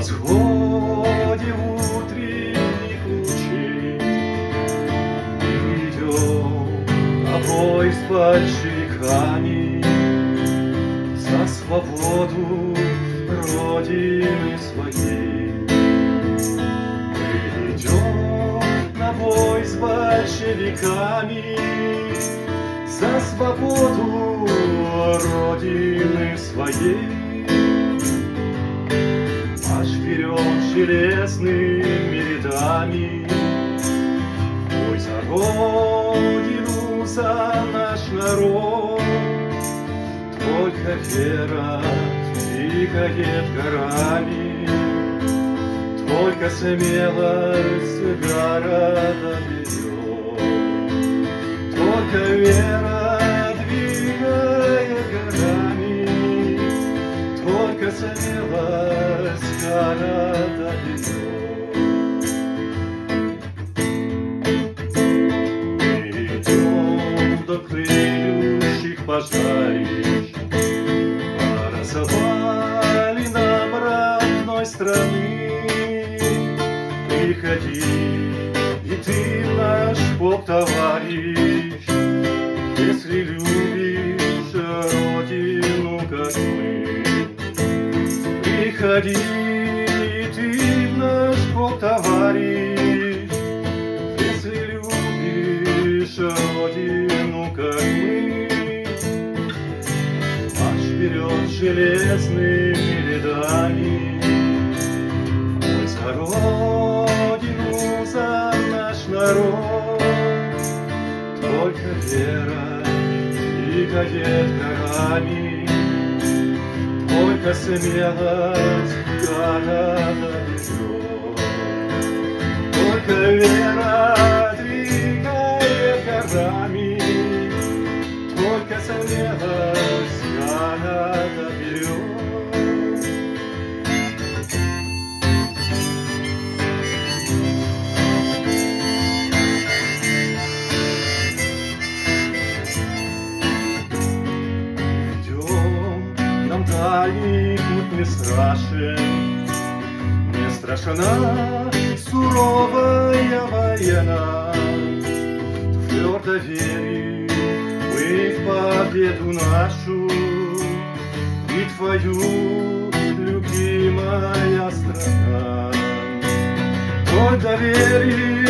восходе утренних лучей идем на бой с большевиками за свободу Родины своей. Мы идем на бой с большевиками за свободу Родины своей. Марш вперед железными рядами, бой за Родину, за наш народ. Только вера двигает горами, только смелость города ведет. Только вера двигает горами, только смелость города ведет. Мы идем до тлеющих пожарищ, по развалинам родной страны. Приходи, и ты наш поп-товарищ, если любишь Родину, как мы. Приходи, и ты наш поп-товарищ, если любишь Родину, как мы. Марш вперед железными рядами, бой за Родину, за наш народ. Только вера двигает горами, только смелость города ведет. Только вера двигает горами, только смелость города ведет. Дальний путь не страшен, не страшна суровая война. Твердо верим мы в победу нашу и твою, любимая страна. Только верим